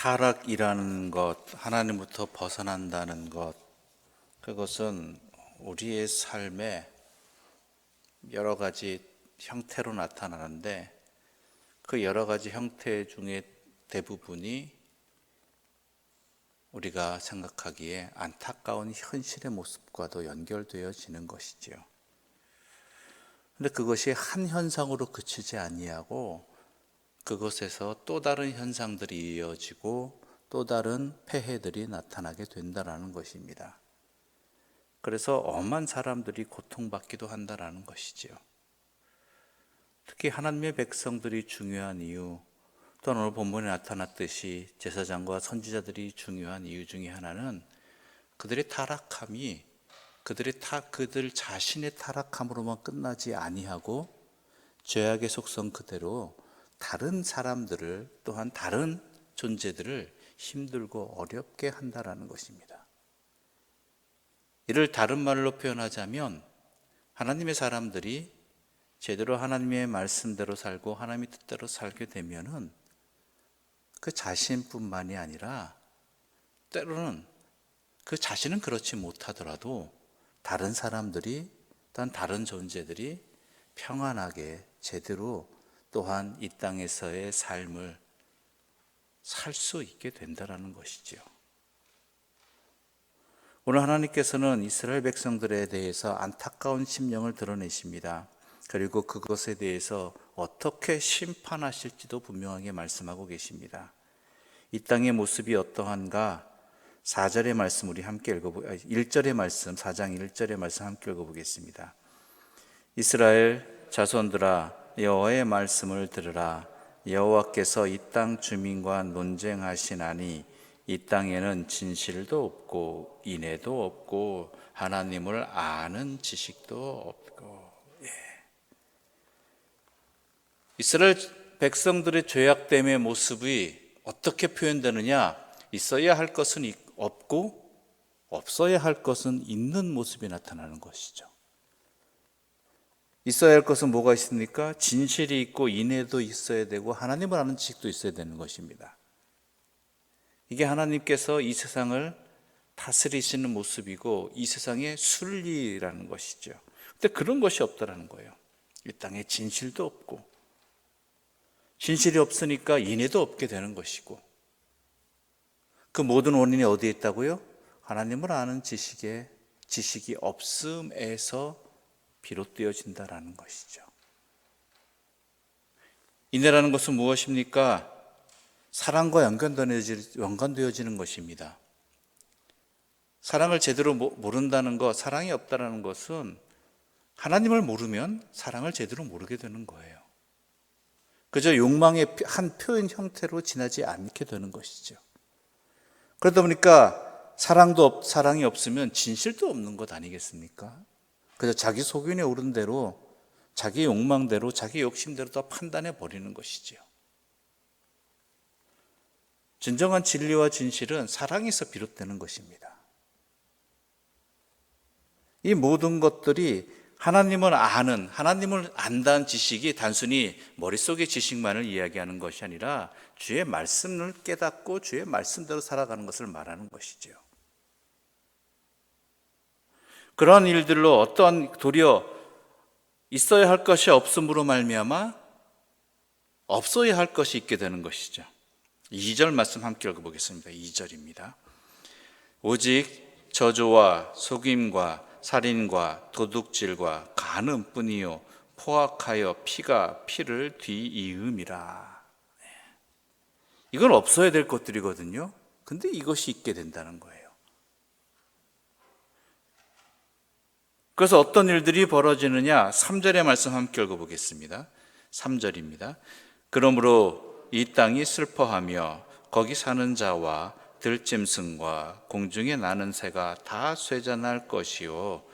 타락이라는 것, 하나님부터 벗어난다는 것, 그것은 우리의 삶에 여러 가지 형태로 나타나는데 그 여러 가지 형태 중에 대부분이 우리가 생각하기에 안타까운 현실의 모습과도 연결되어지는 것이지요. 그런데 그것이 한 현상으로 그치지 아니하고 그것에서 또 다른 현상들이 이어지고 또 다른 폐해들이 나타나게 된다는 것입니다. 그래서 엄한 사람들이 고통받기도 한다는 것이지요. 특히 하나님의 백성들이 중요한 이유, 또는 오늘 본문에 나타났듯이 제사장과 선지자들이 중요한 이유 중에 하나는 그들의 타락함이 그들 자신의 타락함으로만 끝나지 아니하고 죄악의 속성 그대로 다른 사람들을 또한 다른 존재들을 힘들고 어렵게 한다는 것입니다. 이를 다른 말로 표현하자면 하나님의 사람들이 제대로 하나님의 말씀대로 살고 하나님의 뜻대로 살게 되면은 그 자신뿐만이 아니라 때로는 그 자신은 그렇지 못하더라도 다른 사람들이 또한 다른 존재들이 평안하게 제대로 또한 이 땅에서의 삶을 살 수 있게 된다는 것이죠. 오늘 하나님께서는 이스라엘 백성들에 대해서 안타까운 심령을 드러내십니다. 그리고 그것에 대해서 어떻게 심판하실지도 분명하게 말씀하고 계십니다. 이 땅의 모습이 어떠한가? 4절의 말씀 우리 함께 1절의 말씀, 4장 1절의 말씀 함께 읽어보겠습니다. 이스라엘 자손들아 여호와의 말씀을 들으라. 여호와께서 이 땅 주민과 논쟁하시나니 이 땅에는 진실도 없고 인애도 없고 하나님을 아는 지식도 없고. 이스라엘 백성들의 죄악됨의 모습이 어떻게 표현되느냐? 있어야 할 것은 없고 없어야 할 것은 있는 모습이 나타나는 것이죠. 있어야 할 것은 뭐가 있습니까? 진실이 있고 인애도 있어야 되고 하나님을 아는 지식도 있어야 되는 것입니다. 이게 하나님께서 이 세상을 다스리시는 모습이고 이 세상의 순리라는 것이죠. 근데 그런 것이 없다라는 거예요. 이 땅에 진실도 없고 진실이 없으니까 인애도 없게 되는 것이고 그 모든 원인이 어디에 있다고요? 하나님을 아는 지식이 없음에서 비롯되어진다라는 것이죠. 인애라는 것은 무엇입니까? 사랑과 연관되어지는 것입니다. 사랑을 제대로 모른다는 것, 사랑이 없다는 것은 하나님을 모르면 사랑을 제대로 모르게 되는 거예요. 그저 욕망의 한 표현 형태로 지나지 않게 되는 것이죠. 그러다 보니까 사랑이 없으면 진실도 없는 것 아니겠습니까? 그저 자기 소견에 오른 대로, 자기 욕망대로, 자기 욕심대로 다 판단해 버리는 것이지요. 진정한 진리와 진실은 사랑에서 비롯되는 것입니다. 이 모든 것들이 하나님을 안다는 지식이 단순히 머릿속의 지식만을 이야기하는 것이 아니라 주의 말씀을 깨닫고 주의 말씀대로 살아가는 것을 말하는 것이죠. 그러한 일들로 도리어 있어야 할 것이 없음으로 말미암아 없어야 할 것이 있게 되는 것이죠. 2절 말씀 함께 읽어보겠습니다. 2절입니다. 오직 저주와 속임과 살인과 도둑질과 간음뿐이요 포악하여 피가 피를 뒤이음이라. 이건 없어야 될 것들이거든요. 근데 이것이 있게 된다는 거예요. 그래서 어떤 일들이 벌어지느냐? 3절의 말씀 함께 읽어보겠습니다. 3절입니다. 그러므로 이 땅이 슬퍼하며 거기 사는 자와 들짐승과 공중에 나는 새가 다 쇠잔할 것이요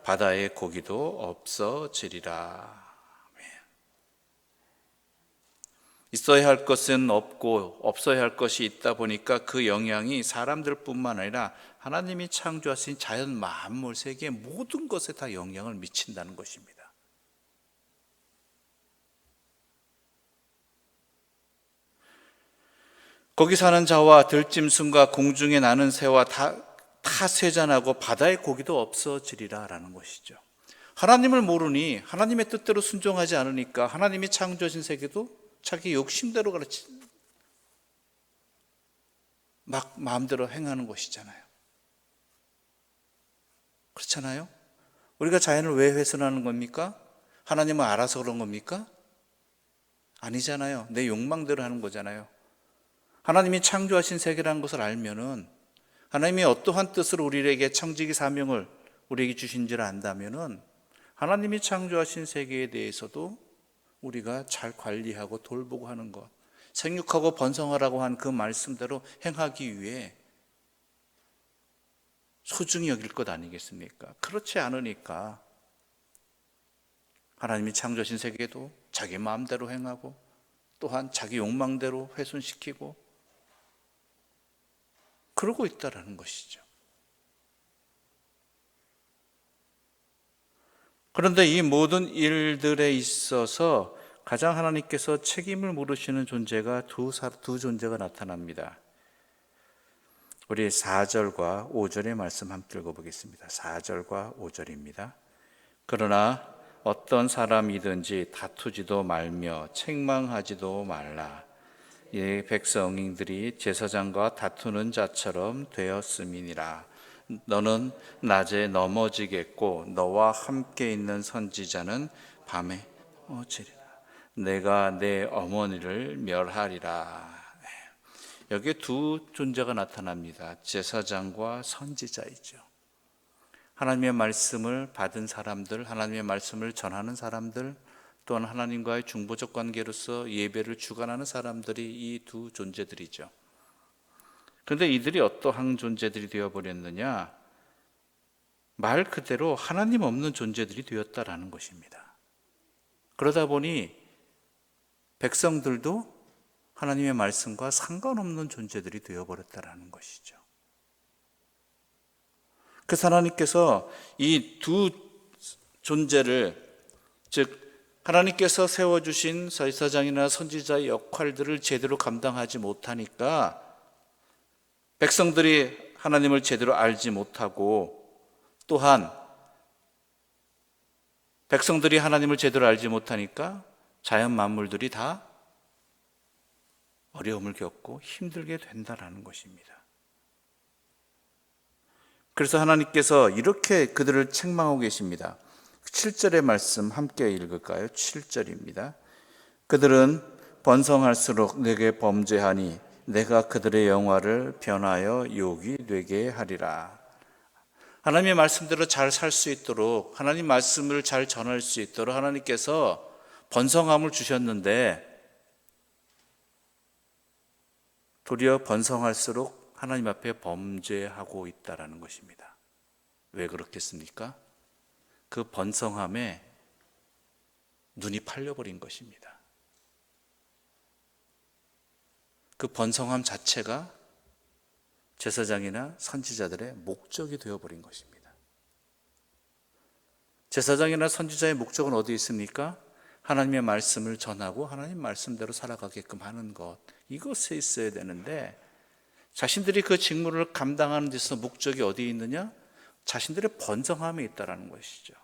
바다의 고기도 없어지리라. 있어야 할 것은 없고 없어야 할 것이 있다 보니까 그 영향이 사람들뿐만 아니라 하나님이 창조하신 자연 만물 세계 모든 것에 다 영향을 미친다는 것입니다. 거기 사는 자와 들짐승과 공중에 나는 새와 다 쇠잔하고 바다의 고기도 없어지리라 라는 것이죠. 하나님을 모르니 하나님의 뜻대로 순종하지 않으니까 하나님이 창조하신 세계도 자기 욕심대로 막 마음대로 행하는 것이잖아요. 그렇잖아요? 우리가 자연을 왜 훼손하는 겁니까? 하나님은 알아서 그런 겁니까? 아니잖아요. 내 욕망대로 하는 거잖아요. 하나님이 창조하신 세계라는 것을 알면은, 하나님이 어떠한 뜻으로 우리에게 청지기 사명을 우리에게 주신지를 안다면은 하나님이 창조하신 세계에 대해서도 우리가 잘 관리하고 돌보고 하는 것, 생육하고 번성하라고 한 그 말씀대로 행하기 위해 소중히 여길 것 아니겠습니까? 그렇지 않으니까 하나님이 창조하신 세계도 자기 마음대로 행하고 또한 자기 욕망대로 훼손시키고 그러고 있다라는 것이죠. 그런데 이 모든 일들에 있어서 가장 하나님께서 책임을 물으시는 존재가 두 존재가 나타납니다. 우리 4절과 5절의 말씀 함께 읽어보겠습니다. 4절과 5절입니다. 그러나 어떤 사람이든지 다투지도 말며 책망하지도 말라. 이 백성들이 제사장과 다투는 자처럼 되었음이니라. 너는 낮에 넘어지겠고 너와 함께 있는 선지자는 밤에 넘어지리라. 내가 내 어머니를 멸하리라. 여기에 두 존재가 나타납니다. 제사장과 선지자이죠. 하나님의 말씀을 받은 사람들, 하나님의 말씀을 전하는 사람들, 또한 하나님과의 중보적 관계로서 예배를 주관하는 사람들이 이 두 존재들이죠. 그런데 이들이 어떠한 존재들이 되어버렸느냐? 말 그대로 하나님 없는 존재들이 되었다라는 것입니다. 그러다 보니 백성들도 하나님의 말씀과 상관없는 존재들이 되어버렸다라는 것이죠. 그래서 하나님께서 이 두 존재를, 즉 하나님께서 세워주신 제사장이나 선지자의 역할들을 제대로 감당하지 못하니까 백성들이 하나님을 제대로 알지 못하고, 또한 백성들이 하나님을 제대로 알지 못하니까 자연 만물들이 다 어려움을 겪고 힘들게 된다라는 것입니다. 그래서 하나님께서 이렇게 그들을 책망하고 계십니다. 7절의 말씀 함께 읽을까요? 7절입니다. 그들은 번성할수록 내게 범죄하니 내가 그들의 영화를 변하여 욕이 되게 하리라. 하나님의 말씀대로 잘 살 수 있도록, 하나님 말씀을 잘 전할 수 있도록 하나님께서 번성함을 주셨는데 도리어 번성할수록 하나님 앞에 범죄하고 있다라는 것입니다. 왜 그렇겠습니까? 그 번성함에 눈이 팔려버린 것입니다. 그 번성함 자체가 제사장이나 선지자들의 목적이 되어버린 것입니다. 제사장이나 선지자의 목적은 어디 있습니까? 하나님의 말씀을 전하고 하나님 말씀대로 살아가게끔 하는 것, 이것에 있어야 되는데 자신들이 그 직무를 감당하는 데서 목적이 어디에 있느냐? 자신들의 번성함에 있다라는 것이죠.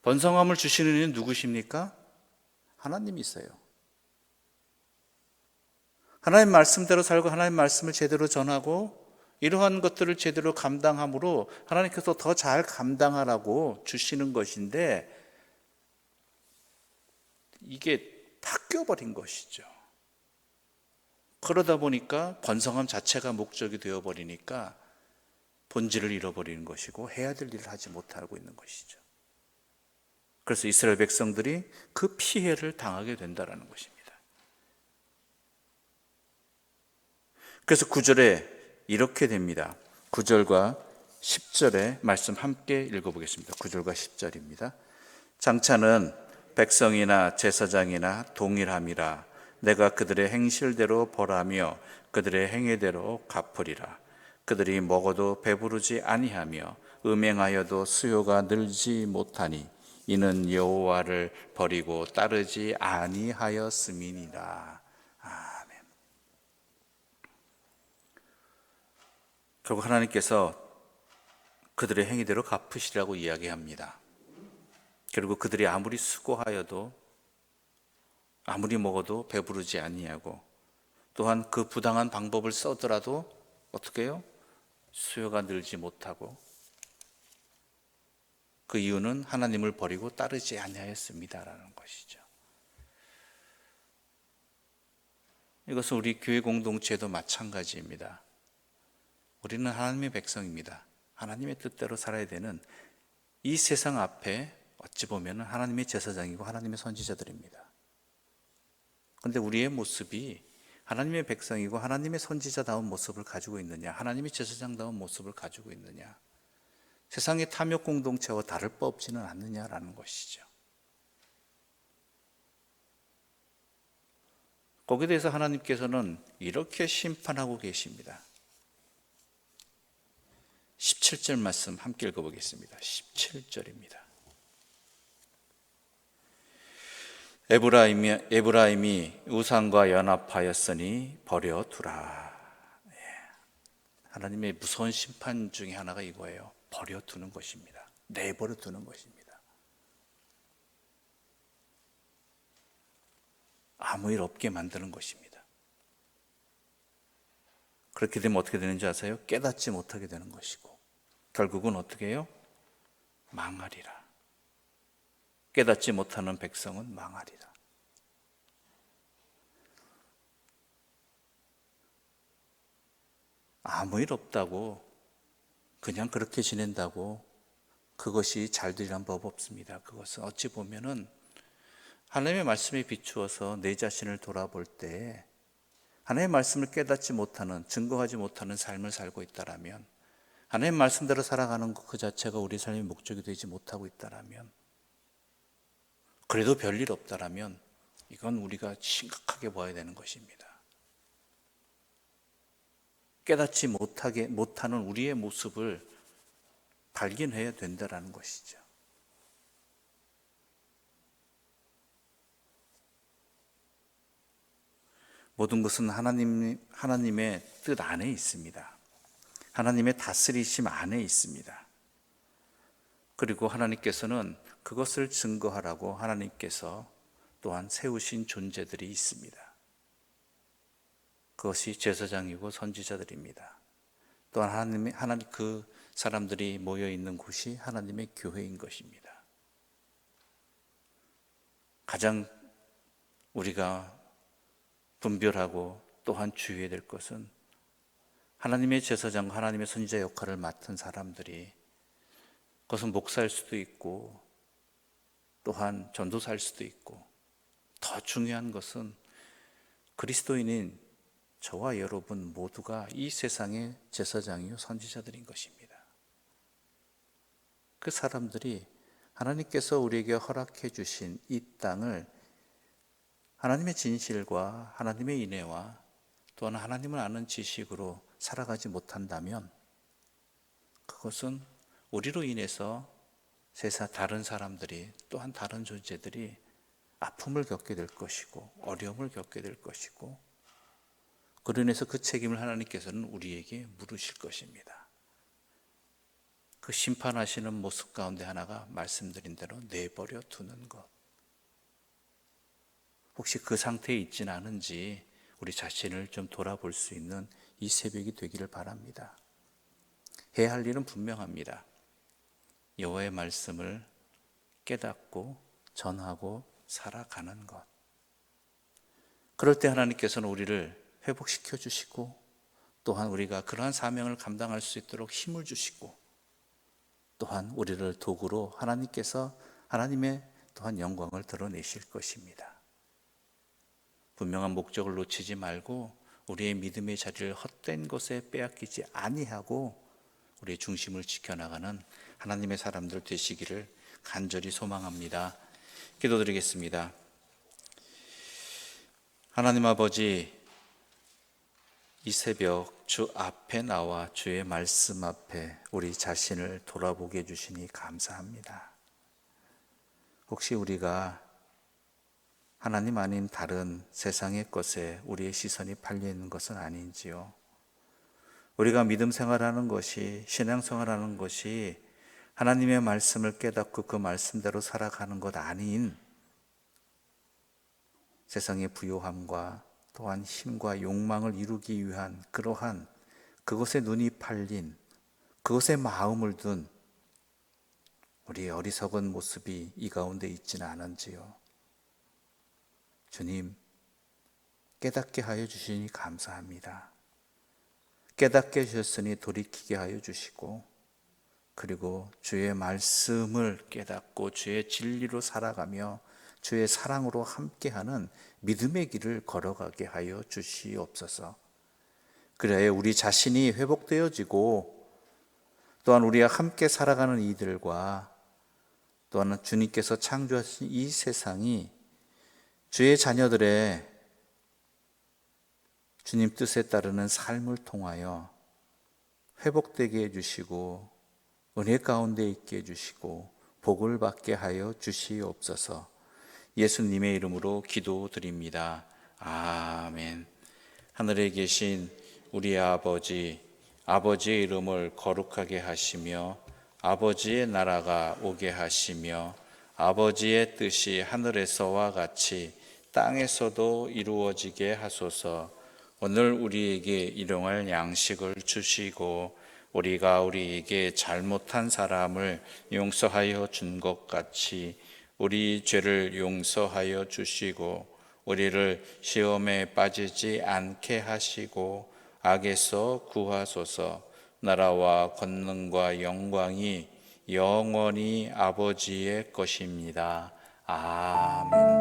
번성함을 주시는 이는 누구십니까? 하나님이세요. 하나님 말씀대로 살고 하나님 말씀을 제대로 전하고 이러한 것들을 제대로 감당함으로 하나님께서 더 잘 감당하라고 주시는 것인데 이게 바뀌어버린 것이죠. 그러다 보니까 번성함 자체가 목적이 되어버리니까 본질을 잃어버리는 것이고 해야 될 일을 하지 못하고 있는 것이죠. 그래서 이스라엘 백성들이 그 피해를 당하게 된다는 것입니다. 그래서 9절에 이렇게 됩니다. 9절과 10절의 말씀 함께 읽어보겠습니다. 9절과 10절입니다. 장차는 백성이나 제사장이나 동일함이라. 내가 그들의 행실대로 벌하며 그들의 행위대로 갚으리라. 그들이 먹어도 배부르지 아니하며 음행하여도 수요가 늘지 못하니 이는 여호와를 버리고 따르지 아니하였음이니라. 아멘. 결국 하나님께서 그들의 행위대로 갚으시라고 이야기합니다. 그리고 그들이 아무리 수고하여도 아무리 먹어도 배부르지 아니하고 또한 그 부당한 방법을 써더라도 어떻게 해요? 수요가 늘지 못하고 그 이유는 하나님을 버리고 따르지 아니하였습니다라는 것이죠. 이것은 우리 교회 공동체도 마찬가지입니다. 우리는 하나님의 백성입니다. 하나님의 뜻대로 살아야 되는 이 세상 앞에 어찌 보면 하나님의 제사장이고 하나님의 선지자들입니다. 그런데 우리의 모습이 하나님의 백성이고 하나님의 선지자다운 모습을 가지고 있느냐, 하나님의 제사장다운 모습을 가지고 있느냐, 세상의 탐욕 공동체와 다를 바 없지는 않느냐라는 것이죠. 거기에 대해서 하나님께서는 이렇게 심판하고 계십니다. 17절 말씀 함께 읽어보겠습니다. 17절입니다. 에브라임이 우상과 연합하였으니 버려두라. 하나님의 무서운 심판 중에 하나가 이거예요. 버려두는 것입니다. 내버려 두는 것입니다. 아무 일 없게 만드는 것입니다. 그렇게 되면 어떻게 되는지 아세요? 깨닫지 못하게 되는 것이고 결국은 어떻게 해요? 망하리라. 깨닫지 못하는 백성은 망하리라. 아무 일 없다고 그냥 그렇게 지낸다고 그것이 잘 되리란 법 없습니다. 그것은 어찌 보면은 하나님의 말씀에 비추어서 내 자신을 돌아볼 때 하나님의 말씀을 깨닫지 못하는, 증거하지 못하는 삶을 살고 있다라면, 하나님의 말씀대로 살아가는 것 그 자체가 우리 삶의 목적이 되지 못하고 있다라면, 그래도 별일 없다라면 이건 우리가 심각하게 봐야 되는 것입니다. 깨닫지 못하는 우리의 모습을 발견해야 된다라는 것이죠. 모든 것은 하나님의 뜻 안에 있습니다. 하나님의 다스리심 안에 있습니다. 그리고 하나님께서는 그것을 증거하라고 하나님께서 또한 세우신 존재들이 있습니다. 그것이 제사장이고 선지자들입니다. 또한 하나님 그 사람들이 모여 있는 곳이 하나님의 교회인 것입니다. 가장 우리가 분별하고 또한 주의해야 될 것은 하나님의 제사장과 하나님의 선지자 역할을 맡은 사람들이 그것은 목사일 수도 있고 또한 전도사일 수도 있고 더 중요한 것은 그리스도인인 저와 여러분 모두가 이 세상의 제사장이요 선지자들인 것입니다. 그 사람들이 하나님께서 우리에게 허락해 주신 이 땅을 하나님의 진실과 하나님의 인애와 또한 하나님을 아는 지식으로 살아가지 못한다면 그것은 우리로 인해서 세상 다른 사람들이 또한 다른 존재들이 아픔을 겪게 될 것이고 어려움을 겪게 될 것이고 그로 인해서 그 책임을 하나님께서는 우리에게 물으실 것입니다. 그 심판하시는 모습 가운데 하나가 말씀드린 대로 내버려 두는 것. 혹시 그 상태에 있지는 않은지 우리 자신을 좀 돌아볼 수 있는 이 새벽이 되기를 바랍니다. 해야 할 일은 분명합니다. 여호와의 말씀을 깨닫고 전하고 살아가는 것. 그럴 때 하나님께서는 우리를 회복시켜 주시고 또한 우리가 그러한 사명을 감당할 수 있도록 힘을 주시고 또한 우리를 도구로 하나님께서 하나님의 또한 영광을 드러내실 것입니다. 분명한 목적을 놓치지 말고 우리의 믿음의 자리를 헛된 것에 빼앗기지 아니하고 우리의 중심을 지켜나가는 하나님의 사람들 되시기를 간절히 소망합니다. 기도드리겠습니다. 하나님 아버지, 이 새벽 주 앞에 나와 주의 말씀 앞에 우리 자신을 돌아보게 해주시니 감사합니다. 혹시 우리가 하나님 아닌 다른 세상의 것에 우리의 시선이 팔려 있는 것은 아닌지요? 우리가 믿음 생활하는 것이, 신앙 생활하는 것이 하나님의 말씀을 깨닫고 그 말씀대로 살아가는 것 아닌 세상의 부요함과 또한 힘과 욕망을 이루기 위한 그러한 그것에 눈이 팔린, 그것에 마음을 둔 우리의 어리석은 모습이 이 가운데 있지는 않은지요. 주님, 깨닫게 하여 주시니 감사합니다. 깨닫게 하셨으니 돌이키게 하여 주시고, 그리고 주의 말씀을 깨닫고 주의 진리로 살아가며 주의 사랑으로 함께하는 믿음의 길을 걸어가게 하여 주시옵소서. 그래야 우리 자신이 회복되어지고, 또한 우리와 함께 살아가는 이들과 또한 주님께서 창조하신 이 세상이 주의 자녀들의 주님 뜻에 따르는 삶을 통하여 회복되게 해주시고 은혜 가운데 있게 해주시고 복을 받게 하여 주시옵소서. 예수님의 이름으로 기도드립니다. 아멘. 하늘에 계신 우리 아버지, 아버지의 이름을 거룩하게 하시며 아버지의 나라가 오게 하시며 아버지의 뜻이 하늘에서와 같이 땅에서도 이루어지게 하소서. 오늘 우리에게 일용할 양식을 주시고 우리가 우리에게 잘못한 사람을 용서하여 준 것 같이 우리 죄를 용서하여 주시고 우리를 시험에 빠지지 않게 하시고 악에서 구하소서. 나라와 권능과 영광이 영원히 아버지의 것입니다. 아멘.